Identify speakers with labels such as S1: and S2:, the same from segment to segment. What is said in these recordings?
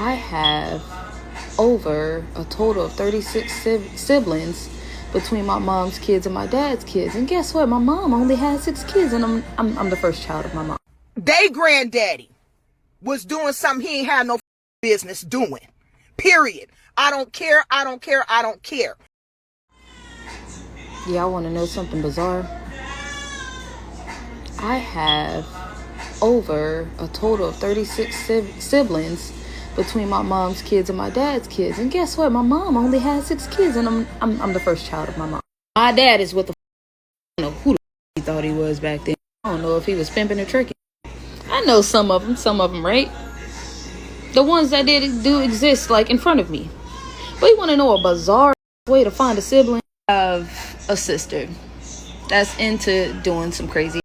S1: I have over a total of 36 siblings between my mom's kids and my dad's kids. And guess what? My mom only had 6 kids, and I'm the first child of my mom.
S2: They granddaddy was doing something he ain't had no business doing. Period. I don't care. I don't care. I don't care.
S1: Y'all want to know something bizarre? I have over a total of 36 siblings between my mom's kids and my dad's kids. And guess what? My mom only had 6 kids, and I'm the first child of my mom. My dad is what the I don't know who the he thought he was back then. I don't know if he was pimping or tricking. I know some of them, right? The ones that do exist, like, in front of me. But you want to know a bizarre way to find a sibling? I have a sister that's into doing some crazy,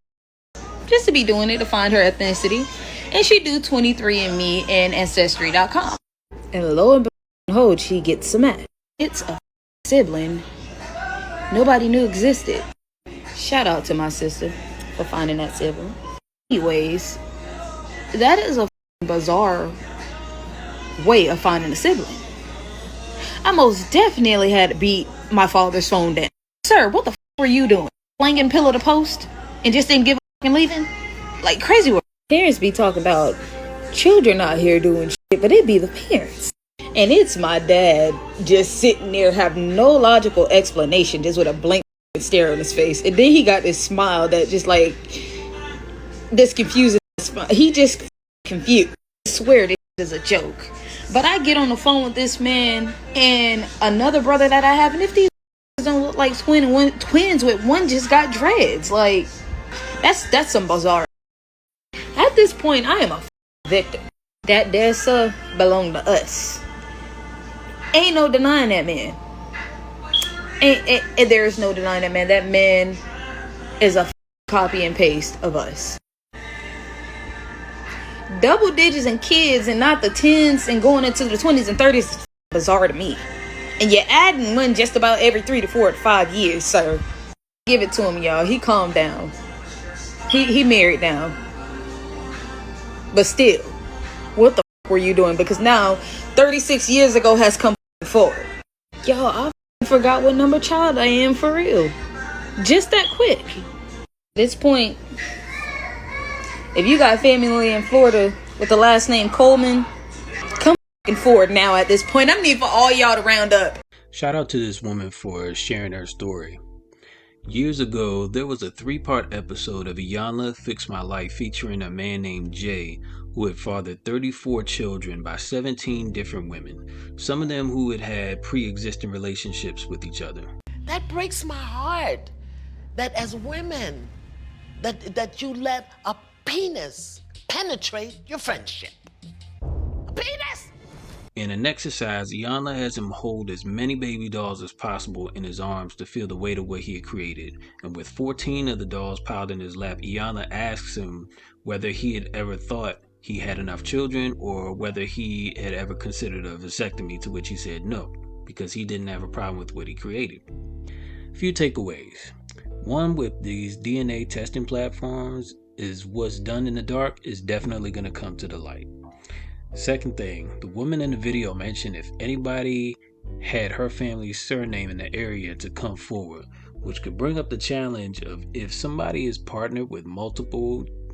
S1: just to be doing it to find her ethnicity. And she do 23andMe and Ancestry.com. And lo and behold, she gets a match. It's a sibling nobody knew existed. Shout out to my sister for finding that sibling. Anyways, that is a bizarre way of finding a sibling. I most definitely had to beat my father's phone down. Sir, what the were you doing? Flinging pillow to post and just didn't give a leaving? Like crazy work. Parents be talking about children out here doing shit, but it be the parents. And it's my dad just sitting there having no logical explanation, just with a blank stare on his face. And then he got this smile that just like this confusing smile. He just confused. I swear this is a joke. But I get on the phone with this man and another brother that I have, and if these don't look like twins with one just got dreads, like that's some bizarre. At this point, I am a victim. That dead son belonged to us. Ain't no denying that man. And there is no denying that man. That man is a copy and paste of us. Double digits and kids and not the 10s and going into the 20s and 30s is bizarre to me. And you're adding one just about every 3 to 4 to 5 years, sir. Give it to him, y'all. He calmed down. He married now. But still, what the were you doing? Because now 36 years ago has come forward. Y'all, I forgot what number child I am for real. Just that quick. At this point, if you got family in Florida with the last name Coleman, come forward now at this point. I'm needing for all y'all to round up.
S3: Shout out to this woman for sharing her story. Years ago, there was a 3-part episode of Iyanla Fix My Life featuring a man named Jay who had fathered 34 children by 17 different women, some of them who had had pre-existing relationships with each other.
S4: That breaks my heart, that as women, that you let a penis penetrate your friendship. A penis!
S3: In an exercise, Iyanla has him hold as many baby dolls as possible in his arms to feel the weight of what he had created. And with 14 of the dolls piled in his lap, Iyanla asks him whether he had ever thought he had enough children or whether he had ever considered a vasectomy, to which he said no, because he didn't have a problem with what he created. A few takeaways. One, with these DNA testing platforms, is what's done in the dark is definitely going to come to the light. Second thing, the woman in the video mentioned if anybody had her family's surname in the area to come forward, which could bring up the challenge of if somebody is partnered with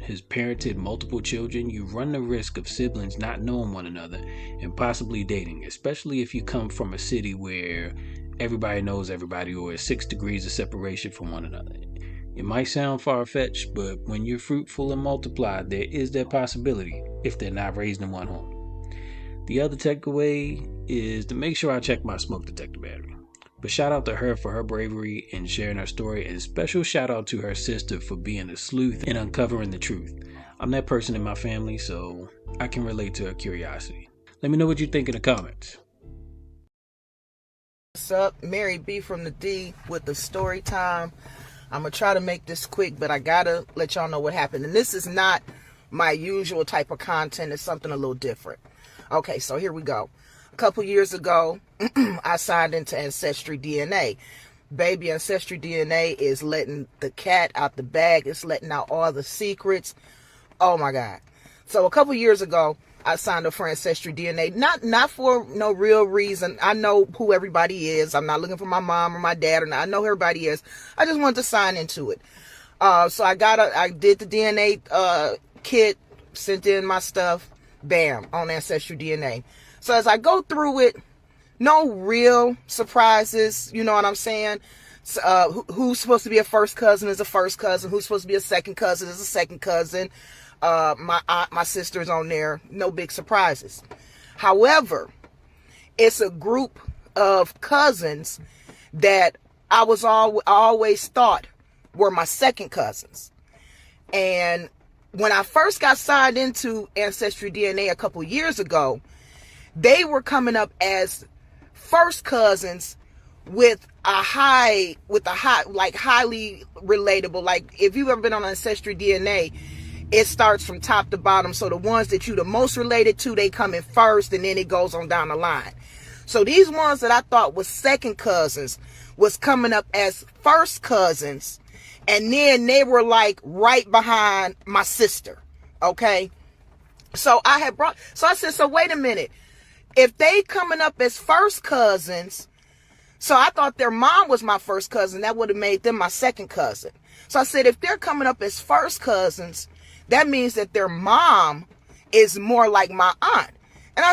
S3: has parented multiple children, you run the risk of siblings not knowing one another and possibly dating, especially if you come from a city where everybody knows everybody or is 6 degrees of separation from one another. It might sound far-fetched, but when you're fruitful and multiplied, there is that possibility if they're not raised in one home. The other takeaway is to make sure I check my smoke detector battery. But shout out to her for her bravery in sharing her story, and special shout out to her sister for being a sleuth and uncovering the truth. I'm that person in my family, so I can relate to her curiosity. Let me know what you think in the comments.
S2: What's up? Mary B from the D with the story time. I'm going to try to make this quick, but I got to let y'all know what happened. And this is not my usual type of content. It's something a little different. Okay, so here we go. A couple years ago, I signed into AncestryDNA. Baby, AncestryDNA is letting the cat out the bag. It's letting out all the secrets. Oh, my God. So a couple years ago, I signed up for AncestryDNA. Not for no real reason. I know who everybody is. I'm not looking for my mom or my dad, or not. I know who everybody is. I just wanted to sign into it. So I did the DNA kit, sent in my stuff, bam, on AncestryDNA. So as I go through it, no real surprises, you know what I'm saying? Who's supposed to be a first cousin is a first cousin. Who's supposed to be a second cousin is a second cousin. My aunt, my sister's on there. No big surprises. However, it's a group of cousins that I always thought were my second cousins. And when I first got signed into AncestryDNA a couple years ago, they were coming up as first cousins with a high, like highly relatable. Like if you've ever been on AncestryDNA, it starts from top to bottom. So the ones that you the most related to, they come in first, and then it goes on down the line. So these ones that I thought was second cousins was coming up as first cousins, and then they were like right behind my sister. Okay. So I said, so wait a minute. If they coming up as first cousins, so I thought their mom was my first cousin, that would have made them my second cousin. So I said, if they're coming up as first cousins, that means that their mom is more like my aunt. And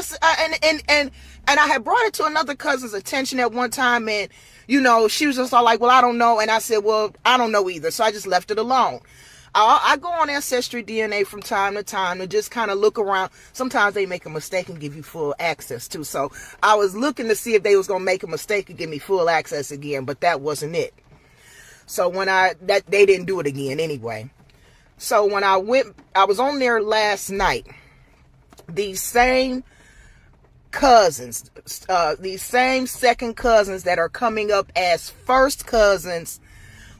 S2: I had brought it to another cousin's attention at one time, and you know, she was just all like, well, I don't know. And I said, well, I don't know either. So I just left it alone. I go on AncestryDNA from time to time to just kind of look around. Sometimes they make a mistake and give you full access too. So I was looking to see if they was going to make a mistake and give me full access again, but that wasn't it. So they didn't do it again anyway. So when I was on there last night. These same cousins, these same second cousins that are coming up as first cousins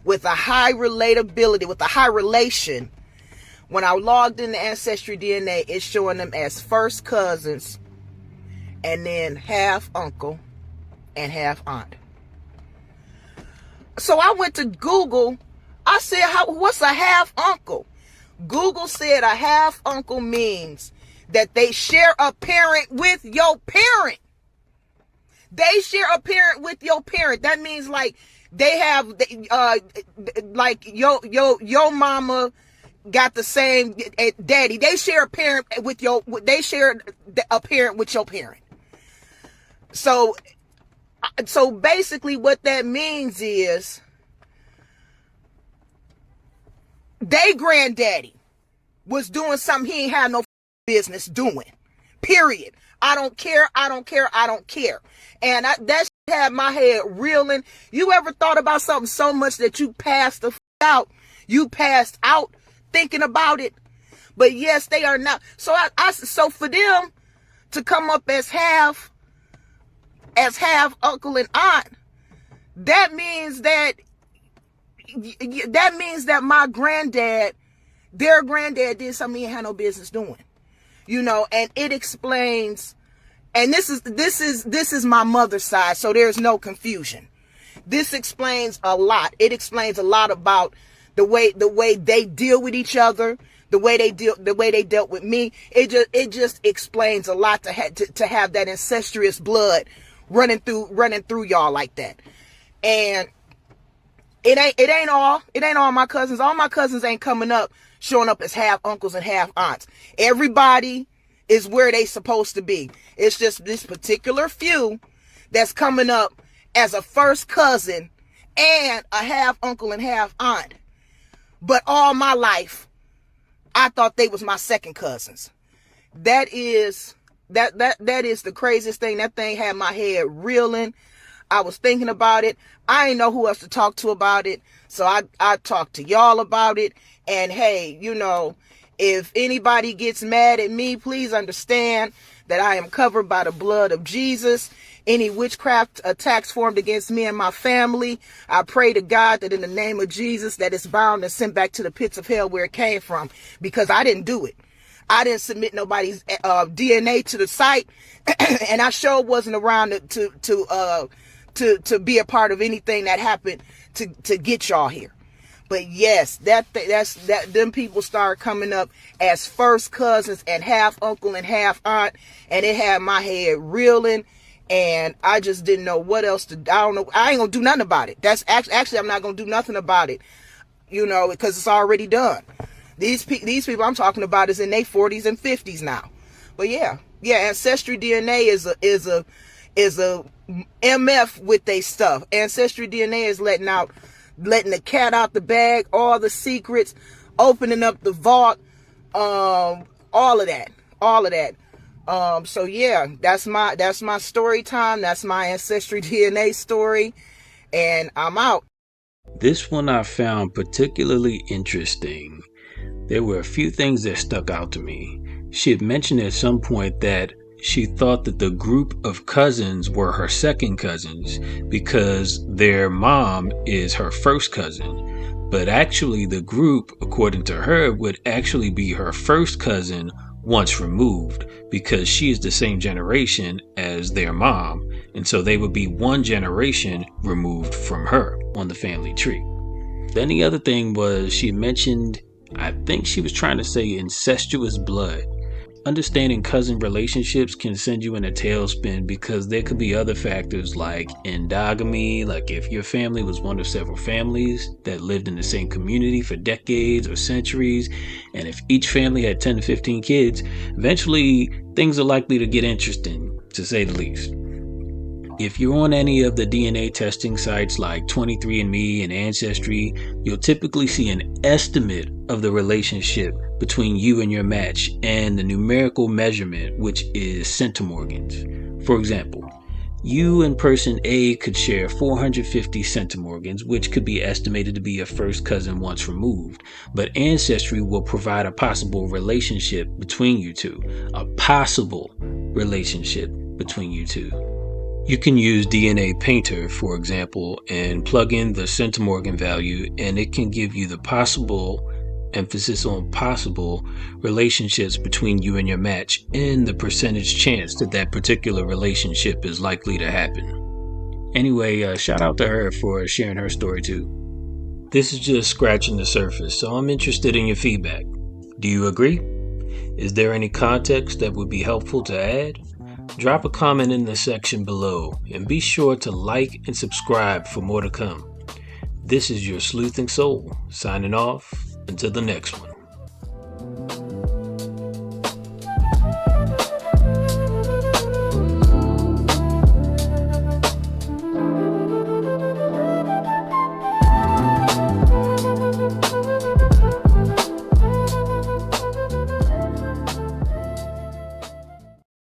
S2: with a high relatability, with a high relation. When I logged into AncestryDNA, it's showing them as first cousins and then half uncle and half aunt. So I went to Google. I said, what's a half uncle? Google said a half uncle means that they share a parent with your parent. They share a parent with your parent. That means like they have, like your mama got the same daddy. They share a parent with your parent. So basically what that means is they granddaddy was doing something he ain't had no business doing. Period. I don't care. And that shit had my head reeling. You ever thought about something so much that you passed the out? You passed out thinking about it. But yes, they are not. So so for them to come up as half uncle and aunt, that means that my granddad, their granddad did something he had no business doing. You know, and it explains, and this is my mother's side, so there's no confusion. This explains a lot. It explains a lot about the way they deal with each other, the way they dealt with me. It just explains a lot to have that incestuous blood running through y'all like that. And it ain't all my cousins. All my cousins ain't coming up showing up as half uncles and half aunts. Everybody is where they supposed to be. It's just this particular few that's coming up as a first cousin and a half uncle and half aunt. But all my life, I thought they was my second cousins. That is the craziest thing. That thing had my head reeling. I was thinking about it. I didn't know who else to talk to about it. So I talked to y'all about it. And hey, you know, if anybody gets mad at me, please understand that I am covered by the blood of Jesus. Any witchcraft attacks formed against me and my family, I pray to God that in the name of Jesus that it's bound and sent back to the pits of hell where it came from, because I didn't do it. I didn't submit nobody's DNA to the site, and I sure wasn't around to be a part of anything that happened to get y'all here. But yes, that them people started coming up as first cousins and half uncle and half aunt, and it had my head reeling, and I just didn't know what else to. I don't know. I ain't gonna do nothing about it. That's actually I'm not gonna do nothing about it, because it's already done. These people I'm talking about is in their 40s and 50s now. But yeah, AncestryDNA is a MF with they stuff. AncestryDNA is letting the cat out the bag, all the secrets, opening up the vault, all of that. So yeah, that's my story time. That's my AncestryDNA story, and I'm out.
S3: This one I found particularly interesting. There were a few things that stuck out to me. She had mentioned at some point that she thought that the group of cousins were her second cousins because their mom is her first cousin. But actually the group, according to her, would actually be her first cousin once removed because she is the same generation as their mom. And so they would be one generation removed from her on the family tree. Then the other thing was she mentioned, I think she was trying to say incestuous blood. Understanding cousin relationships can send you in a tailspin because there could be other factors like endogamy, like if your family was one of several families that lived in the same community for decades or centuries, and if each family had 10 to 15 kids, eventually things are likely to get interesting, to say the least. If you're on any of the DNA testing sites like 23andMe and Ancestry, you'll typically see an estimate of the relationship between you and your match and the numerical measurement, which is Centimorgans. For example, you and person A could share 450 Centimorgans, which could be estimated to be your first cousin once removed, but Ancestry will provide a possible relationship between you two. A possible relationship between you two. You can use DNA Painter, for example, and plug in the Centimorgan value, and it can give you the possible, emphasis on possible, relationships between you and your match and the percentage chance that that particular relationship is likely to happen. Anyway, shout out to her for sharing her story too. This is just scratching the surface, so I'm interested in your feedback. Do you agree? Is there any context that would be helpful to add? Drop a comment in the section below, and be sure to like and subscribe for more to come. This is your Sleuthing Soul, signing off until the next one.